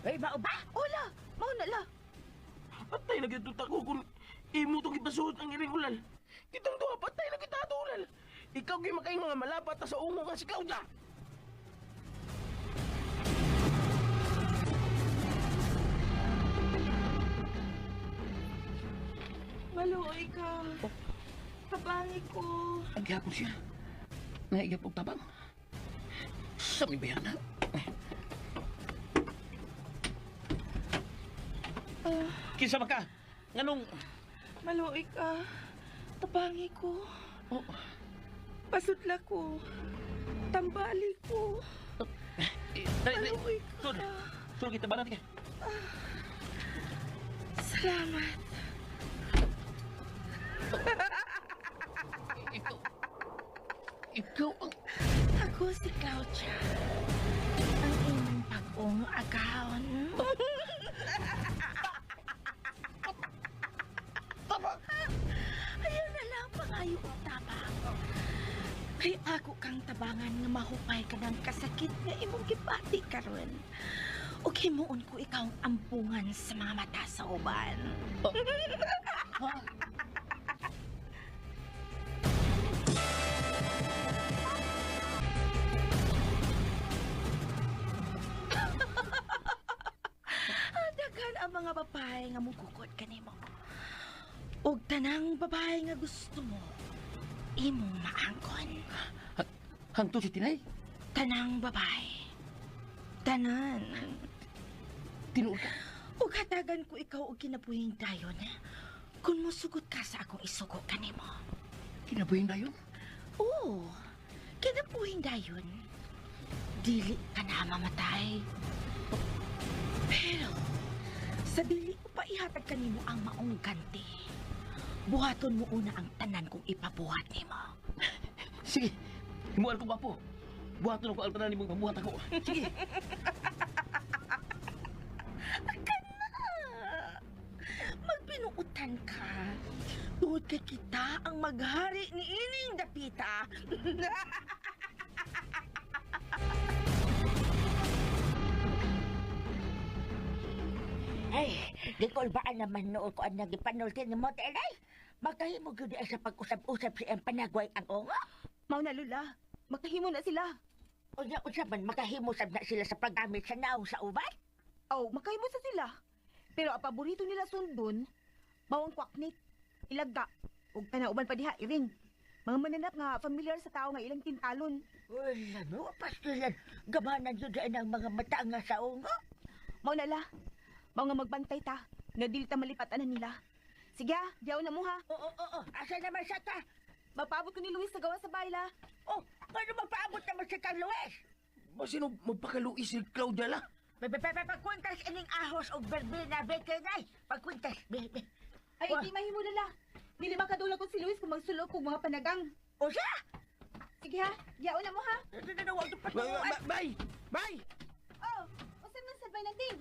Ay, ba? Ola, mao na la. Patay na kita ko kung imo itong ipasuot ang iring ulal. Kitang doha, patay na kita ulal. Ikaw kayo makaing mga malapat sa ungo nga si Claudia. Maluoy ka. Tabangi ko. Nagyapon siya. Nagyapon tabang. Sa may bayan na. Kinsa ba ka? Nganong... Maluoy ka. Tabangi ko. Oh, Pasudla ko. Tambali ko. dali. Maluoy ka. Sul kita ba natin? Salamat. Ikaw ang... Ako si Claudia. Ang imong pag-ong agaon. Ayaw na lang pangayo ang tabang. Kay ako kang tabangan nga mahupay ka ng kasakit nga imong gipati karon. O himuon ko ikaw ang ampungan sa mga mata sa uban. Daghan ang mga babae nga mugukod kanimo. Og tanang babae nga gusto mo, imong maangkon. Hangtod si Tinay. Tanang babae. Tanan. Tinuod ka. Ug hatagan ko ikaw og kinabuhing dayon. Kung mosugot ka sa akong isugo kanimo. Kinabuhin na yun. Oo. Kinabuhing dayon. Dili ka na mamatay. Pero, sa dili ko pa ihatag kanimo ang maong ganti. Buhaton mo una ang tanan kong ipabuhat nimo. Sige, himuan ko ba po? Buhaton ako ang tanan ni mong mabuhat ako. Sige. Magbinuutan ka. Tuod kay kita ang maghari ni ining dapita. Ay, di ko baan naman noon ko ang nagipanulti ni mo, Telay. Magkahimo gyud di sa pag-usap-usap sa iyang panagway ang onga. Mao na lula, makahimo na sila. Unya-unya man makahimo sab na sila sa paggamit sa naong sa uban. Aw, makahimo sa sila. Pero ang paborito nila sundon, bawang kwaknit, ilagda, ug tanauban pa diha iring. Mga mananap nga familiar sa tao nga ilang tintalon. Wala no, pastilan. Gamanan yun dyan ang mga mata nga sa onga. Mao na la, mao nga magbantay ta, nga dili ta malipatan na nila. Sige ha, diyaw na mo ha. Oo. Asa naman siya ta? Mapaabot ko ni Luis sa gawa sa bayla. Oh, paano magpaabot naman si Kang Luis? Sino magpakaluis si Claudia la? Pagkwintas ining ahos o berbina, bekenay. Pagkwintas, bebe. Ay, hindi mahimo lala. Nili makadula ko si Luis kung magsulok kong mga panagang. O siya? Sige ha, diyaw na mo ha. Huwag ito patuloy. Bay! Bay! Oh, usan man sabay natin.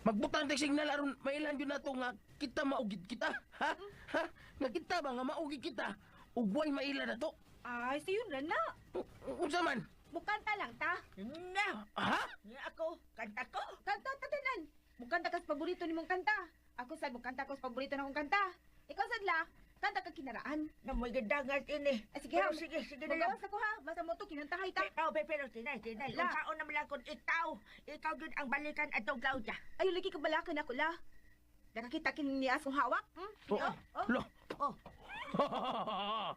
Magbutang tayo signal aron mailan yun na to nga kita maugid kita. Ha? Ha? Nga kita ba nga maugid kita? Ugway mailan na to. Ay, sayo na na. Unsa man? Mukanta lang ta. Na, Ha? ako, kanta ko. Kanta tatanan. Mukanta kas paborito ni mong kanta. Ako sad mukanta kas paborito na kong kanta. Ikaw sad la, kanta ka kinaraan. Na may gandangat ini. Ay, sige ha. Sige na lang. Magawas ako ha. Basta mo to kinantahay ta. Pero tinay. La. Kung kaon naman lang kung ikaw yun ang balikan atong Claudia. Ay, lagi ka balakan ako la. Nakakita kin ni asong hawak? Oh, Oh. lo. Oh,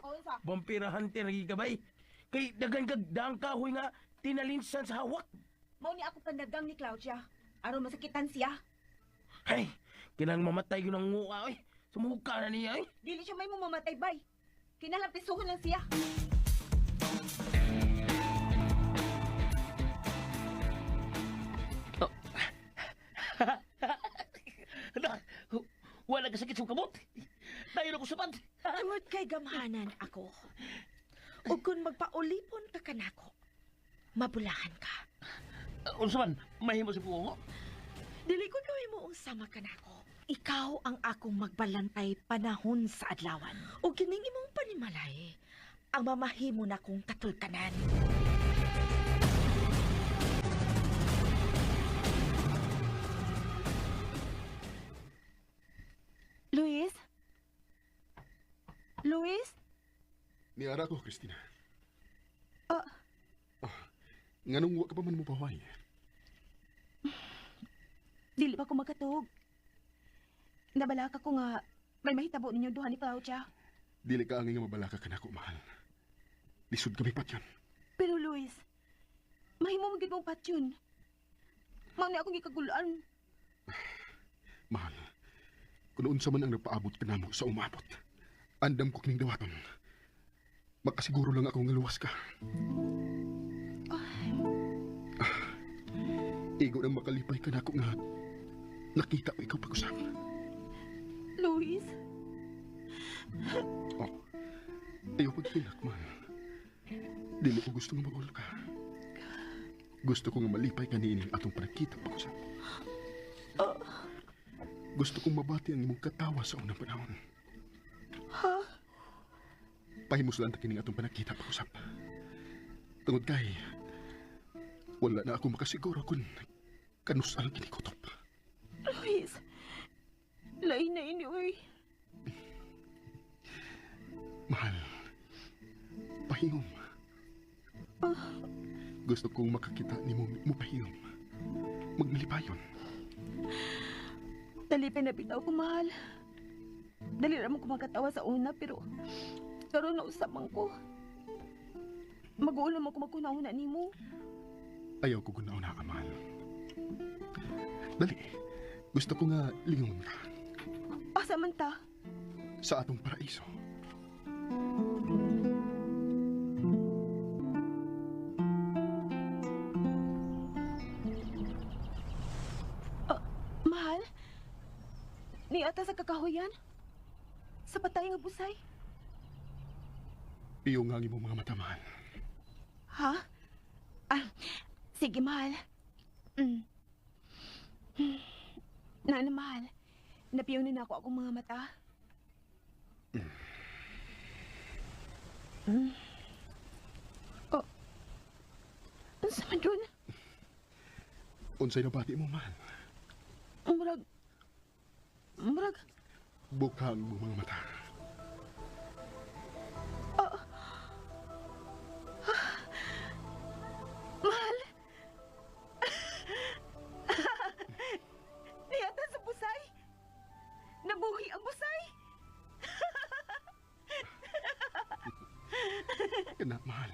Oh, isa. Vampirahan ti nagigabay. Kay dagan kag daang kahoy nga tinalinsan sa hawak. Mao ni ako panagang ni Claudia. Aron masakitan siya. Ay, kinang mamatay yun ang nguha eh. Sumuka na niya eh. Dili siya may mamamatay bay. Kinalang pisuhon lang siya. Wala ka sakit sa kamot. Tayo na ko sapad. Tungod kay gamhanan ako. Ug kung magpaulipon ka kanako, mabulahan ka. Unsa man, mahimo si Puongo. Dili ko gawin mo ang sama kanako. Ikaw ang akong magbalantay panahon sa adlawan. O kining imong panimalay, ang mamahimo na kong katulkanan. Luis? Luis? Niara ko, Christina. Ah, Nganong wa ka pa man mo paway? dili pa ko makatog. Nabalaka ko nga may mahitabo ninyo duha ni Claudia. Dili ka angay nga mabalaka ka na ako, mahal. Lisod kami pat yun. Pero Luis, mahimo magiging mong patyon. Mao ni akong gikagulaan. Mahal, kung unsa man ang nagpaabot ka namo sa umabot, andam ko kining dawaton. Makasiguro lang ako nga luwas ka. Igo nang makalipay ka na ako nga nakita ko ikaw pag-usap. Luis, Oh, ayaw pagtilak, mahal. Dili ko gusto nga magul ka. Gusto ko nga malipay ka niining atong panagkita pag-usap. Gusto kong mabati ang imong katawa sa unang panahon. Pahimos lang ta kining atong panagkita pag-usap. Tungod kay wala na ako makasiguro kung kanus ang kinikutop. Luis, lain na ini, uy. Mahal, pahingom. Gusto kong makakita ni mo pahingom. Magmalipayon. Dalipin na bitaw ko, mahal. Dali naman ko magkatawa sa una, pero karoon na usapan ko. Mag-uulam ako magkunahuna nimo. Ayaw ko gunaw na, Amal. Dali, gusto ko nga lingon ka Asa man ta? sa atong paraiso. Mahal? Ni ata sa kakahuyan? Sa patay nga busay? Iyo nga mo mga mata, mahal. Ha? Sige, mahal. Nana, mahal. Napiyaw na ako akong mga mata. Oh. Ano sa man dun? Unsay nabati mo, mahal. Murag. Bukhang mo mga mata. Mahal. Niyata sa busay. Nabuhi ang busay. Kana, mahal.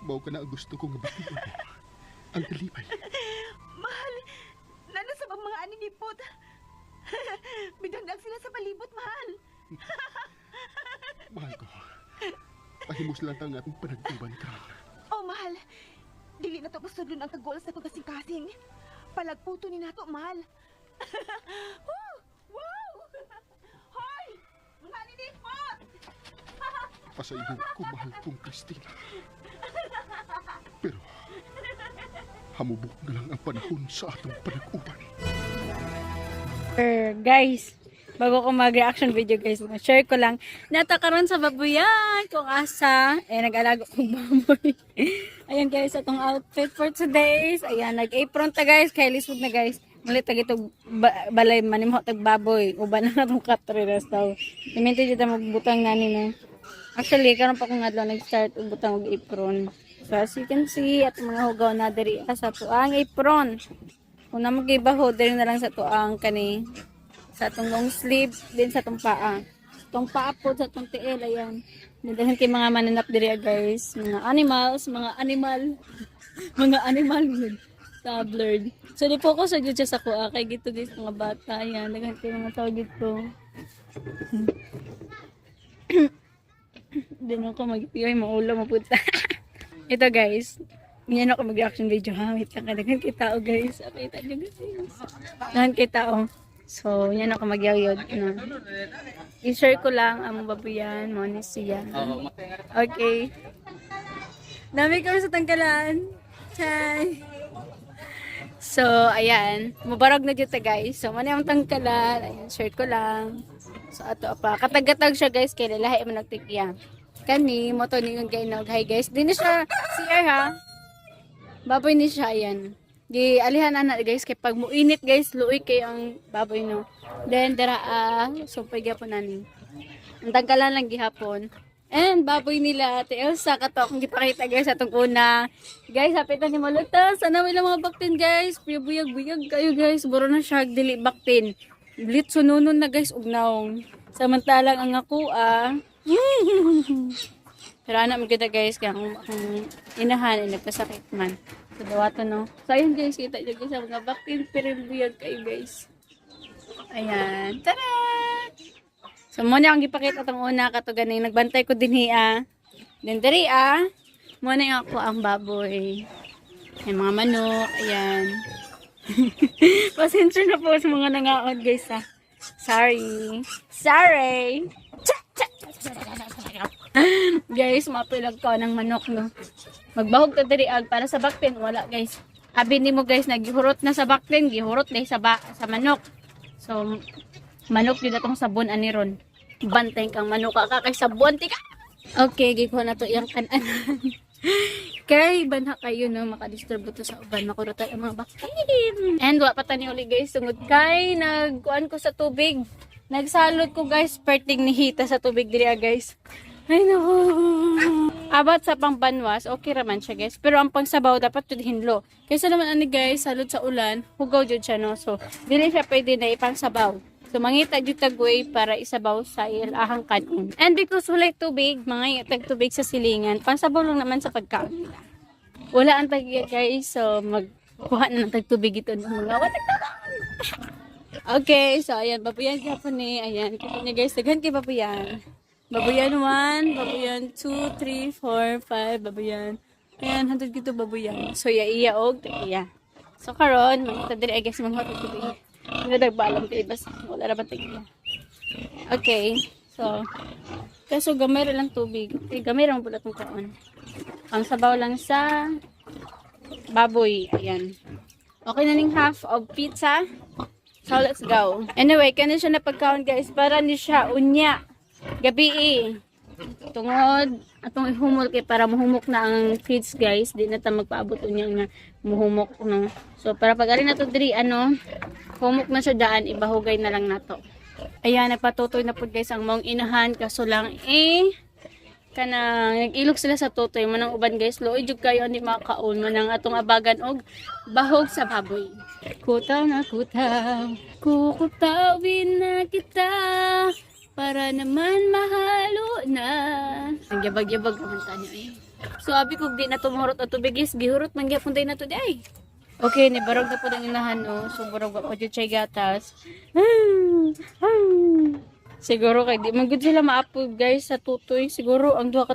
Mao ka na ang gusto kong nabatian mo. Ang kalipay. Mahal. Nana sa mga aninipot. Bidandag sila sa palibot, mahal. Mahal ko. Pahimos lang ang atong panagtuban karon. Oh, mahal. Dili na to pasudlon ang kagol sa pagkasing-kasing. Palagputo ni nato, mahal. Woo! Wow! Hoy! Mga ninipot! Pasaylo ko, mahal kong Christina. Pero, hamubok na lang ang panahon sa atong panag-uban. Guys, bago ko mag-reaction video guys, share ko lang. Natakaroon sa babuyan kung asa. Nag-alago kong baboy. Ayan guys, itong outfit for today. Ayan, nag-apron ta guys. Kaya lisod na guys. Mulit tag itong balay manimho tag baboy. Uban na itong katrinas tao. Iminto dito magbutang nani na. Actually, karon pa kong adlaw nag-start ubutang og apron. So as you can see, at mga hugaw na diri sa tuang apron. Kung na mag-ibaho, diri na lang sa tuang kani. Sa itong long sleeve, din sa itong paa. Itong paa po sa itong tiil, ayan. Nadahan kay mga mananap diri guys. Mga animals, mga animal. Mga animal yun. Tabloid. So di focus sa dito sa kuha. Kay gito guys, mga bata. Ayan, nadahan kay mga tao dito. Din ako mag-ipiyoy, maulo, mapunta. Ito guys. Ngayon ako mag-reaction video ha. Wait lang, kadaghan kay tao guys. Kita nyo guys. Dahan kay tao. So, yan ako magyayod. I-share ko lang ang babuyan. Monis siya. Okay. Dami ko sa tangkalan. Chay. So, ayan. Mubarog na dito guys. So, mani ang tangkalan. Ayan, share ko lang. So, ato pa. Katag-katag siya guys. Kaya lahi mo nagtikya. Kani, moto ni yung kayo. Hi guys. Di na siya CR ha. Baboy ni siya, ayan. Di alihan na guys, kay pag muinit guys, luoy kay ang baboy no. Then, dara, sumpay gyapon nani. Ang tangkalan lang gihapon. And, baboy nila, Ate Elsa, kato akong gipakita guys, atong una. Guys, hapitan ni Maluta, sana wala mga baktin guys. Buyag-buyag kayo guys, buro na siya, dili baktin. Blit sununon na guys, ugnaw. Samantalang ang ako, Pero anak mo kita guys, kaya ang inahan ay nagpasakit man. So dawato no. So ayun guys, kita nyo guys, ang mga baktin, pero buyag kayo guys. Ayan. Tara! So muna akong gipakita itong una, katuganing nagbantay ko din hiya. Then dari muna yung ako ang baboy. Yung mga manok, ayan. Pasensya na po sa mga nangaon guys ha. Sorry. Sorry! Guys, mapilag ko ng manok no. Magbahog ta diri para sa baktin wala guys. Abi nimo guys nagihurot na sa baktin, gihurot na sa manok. So manok gyud atong sabon ani ron. Bantay kang manok ka kay sabon tika. Okay, giko na to iyang kanan. Kay banha kayo no makadisturbo to sa uban makurutan ang mga baktin. And wa pa tani uli guys tungod kay nagkuan ko sa tubig. Nagsalot ko guys perting ni hita sa tubig diri guys. Ay naku. Abat sa pangbanwas, okay raman siya guys. Pero ang pangsabaw dapat jud hinlo. Kaysa naman ani guys, salud sa ulan, hugaw jud siya no. So, dili siya pwede na ipangsabaw. So, mangita jud tagway para isabaw sa ilahang kanon. And because walay tubig, mga tag tubig sa silingan, pansabaw lang naman sa pagkaon nila. Wala ang tagya guys, so magkuha na ng tagtubig ito ng mga Okay, so ayan, babuyan kapon ni, ayan, kita niya guys, daghan kay babuyan. Babuyan 1, babuyan 2, 3, 4, 5, babuyan. Ayan, hantod gito babuyan. So, iya og, iya. So, karon magta diri I guess mga tubig. Nagdagbalam kay bas wala ra ba tagiya. Okay. So, kaso gamay ra lang tubig. Okay, gamay ra man pud atong kaon. Ang sabaw lang sa baboy. Ayan. Okay na ning half of pizza. So, let's go. Anyway, kani siya na pagkaon guys para ni siya unya. Gabi tungod atong ihumol kay para mahumok na ang feeds guys. Di na ta magpaabot unya nga muhumok no. So, para pag ari na to diri humok na siya daan, ibahugay na lang nato. Ayan, nagpatutoy na po guys ang maong inahan. Kaso lang, kanang nag-ilog sila sa tutoy. Manang uban guys, looy jud kayo hindi makaon. Manang atong abagan og bahog sa baboy. Kutaw na kutaw, kukutawin na kita, para naman mahalo na. Ang yabag-yabag naman tanyo So, abi kog di na tumurot at tubig guys, gihurot man gyapon day na to day. Okay, nibarog na po ng inahan, no? So, barog pa dyan siya gatas. Siguro kay di man gud sila maapod guys sa tutoy. Siguro ang duha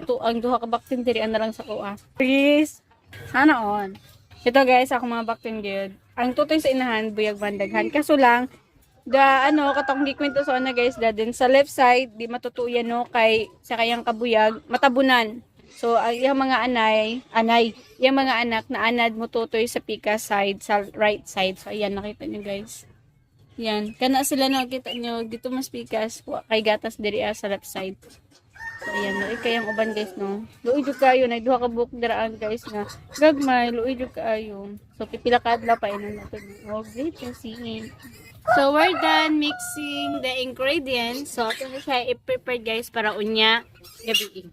ka baktin diri na lang sa kuha. Please. Sana on. Ito guys, ako mga baktin gyud. Ang tutoy sa inahan buyag bandaghan. Kaso lang katong gikwento sa una guys, din sa left side di matutuyan no kay sa kayang kabuyag matabunan. So, yung mga yung mga anak na anad mo tutoy sa pika side, sa right side. So, ayan, nakita nyo guys. Yan. Kana sila nakita nyo, dito mas pikas, kay gatas diri sa left side. So, ayan, luoy kayang uban guys, no? Luoy jud kayo, nagduha ka buhok diraan guys na gagmay, luoy jud kayo. So, pipila ka adlaw pa inon natin. Oh, great to see. So, we're done mixing the ingredients. So, ito na siya i-prepare guys para unya gabi.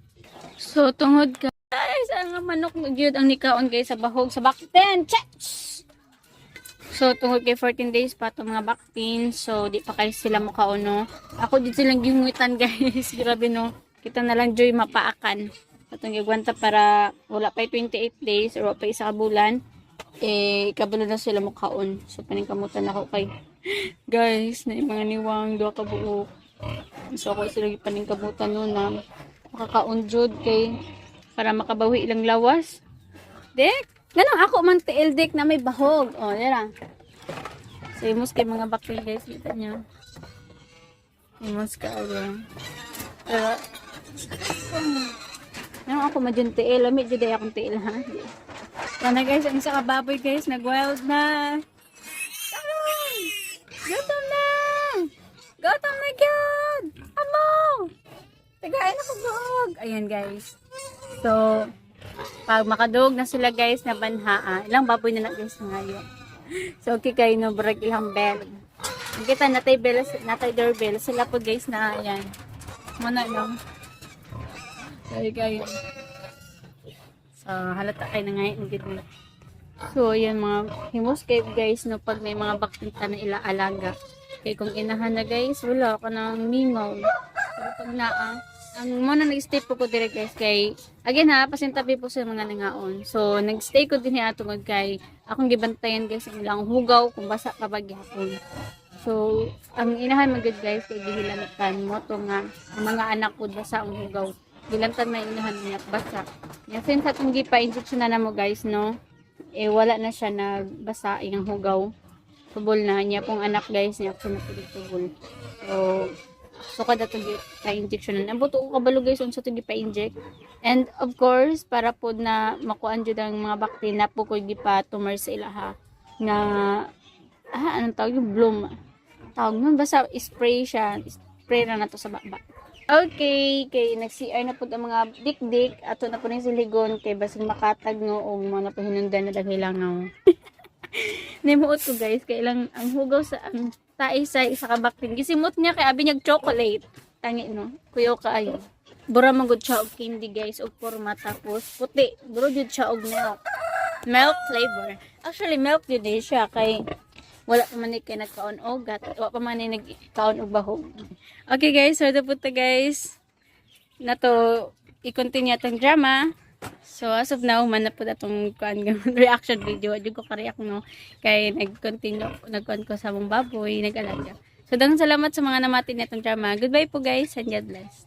So, tungod guys, ang manok gyud ang nikaon guys sa bahog sa baktin. Chats! So, tungod kay 14 days pa itong mga baktin. So, di pa kayo sila makaon, no? Ako dito silang ginguitan guys. Grabe, no? Kita na lang joy mapaakan. Itong gigwanta para wala pa 28 days or wala pa isa kabulan. Kabulan na sila makaon. So, paningkamutan ako kay guys, na yung mga niwang duha ka buok. So, ako sila paningkamutan nun na makakaunjod kay para makabawi ilang lawas. Dek, ganang ako man tiil dek na may bahog. Oh, dira. So, imos kay mga bakil guys, kita nyo. Imos ka aga. Pero, ganang ako madyan tiil. Lamit dyan akong tiil ha. Sana guys, ang isa ka baboy guys, nag-wild na. Gutom na! Gutom na gyud! Amo! Tagain ako dog. Ayan guys. So, pag makadog na sila guys na banhaa, ilang baboy na guys ngayon. So, okay kayo no, brag ilang bell. Kita natay doorbell. Sila po guys na, ayan. Muna lang. Sorry kayo. So, halata kayo na ngayon. Gito. So, ayan mga himos kayo guys no, pag may mga baktinta na ilaalaga. Kaya kung inahan na guys, wala ka ng mingaw. Pero pag ang muna nag-stay po ko dire guys kay, again ha, pasintabi po sa mga nangaon. So, nag-stay ko din niya tungod kay, akong gibantayan guys, ang ilang hugaw kung basa pa bagyapon. So, ang inahan magod guys, kay gihilanatan mo to nga, ang mga anak ko basa ang hugaw. Gilantan may inahan niya, basa. Yan, since atong gipa-injection na mo guys, no, wala na siya nagbasa yung hugaw. Tubol na niya pong anak guys, niya ako tubol. So kada to pa-injection na. Nabuto ko kabalo guys unsa to gipa-inject. And of course, para po na makuan jud ang mga bakterya na po ko gipa-tumor sa ilaha nga anong tawag yung bloom. Tawag nun basta spray siya. Spray na nato sa baba. Okay, kay nag-CR na po ang mga dik-dik. Ato na po rin siligon kay basig makatag no o mga pahinundan na daghilangaw. Nimuot ko guys, kay ilang ang hugaw sa ang tae sa isa ka baktin. Gisimot niya kay abi niyag chocolate. Tangi no. Kuyo kaayo. Bura man gud siya og candy guys og forma tapos puti. Buro jud siya og milk. Milk flavor. Actually milk jud siya kay wala pa man ni kay nagkaon og gat, wala pa man ni nagkaon og bahog. Okay guys, so ito po ta guys. Nato i-continue atong drama. So as of now man na po atong reaction video. Adyo ko ka-react no kay nagkuan ko sa mong baboy, nag-alaga. So daghang salamat sa mga namati nitong drama. Goodbye po guys, and God bless.